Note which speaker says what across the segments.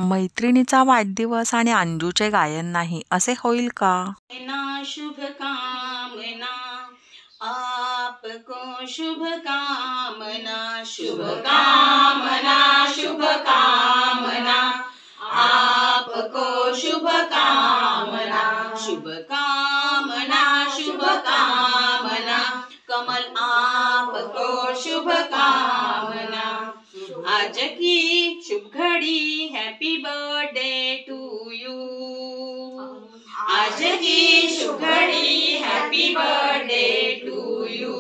Speaker 1: मैत्रिणीचा वाढदिवस आणि अंजूचे गायन नाही असे होईल का?
Speaker 2: ना शुभ कामना, आपको शुभ कामना, शुभ कामना, शुभ कामना, आपको शुभ कामना, शुभ कामना, शुभ कामना, कमल आपको शुभ कामना। आज की शुभ घड़ी हैप्पी बर्थडे टू यू। आज की शुभ घड़ी हैप्पी बर्थडे टू यू।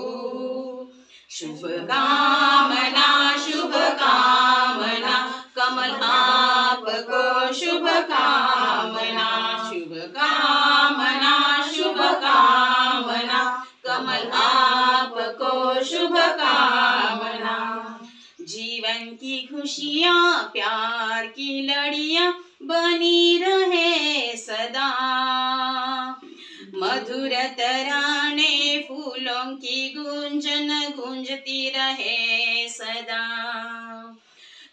Speaker 2: शुभ कामना, शुभ कामना, कमल आपको शुभ कामना, शुभ कामना, शुभ कामना, कमल आपको शुभ कामना। जीवन की खुशियाँ प्यार की लड़ियाँ बनी रहे सदा, मधुर तराने फूलों की गुंजन गूंजती रहे सदा।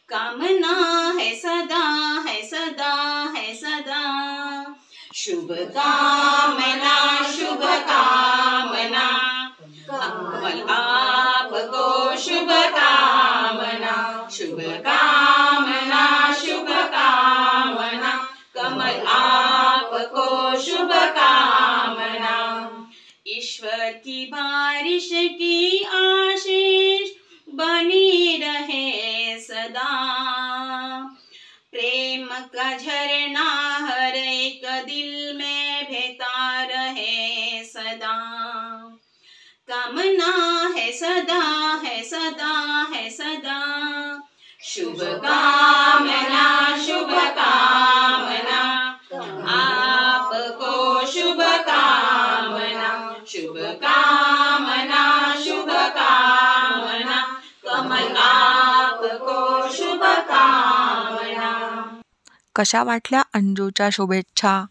Speaker 2: कामना है सदा, है सदा, है सदा, शुभ कामना, शुभ कामना, कमल आपको शुभ कामना, शुभ कामना, शुभ कामना, कमल आपको शुभ कामना। ईश्वर की बारिश की आशीष बनी रहे सदा, प्रेम का झरना हर एक दिल में बहता रहे सदा। कामना है सदा, है सदा, है सदा, शुभ कामना, शुभ कामना, आपको शुभ कामना, शुभ कामना, शुभ कामना, कमल आपको शुभ कामना।
Speaker 1: कशा वाटल्या अंजूच्या शुभेच्छा?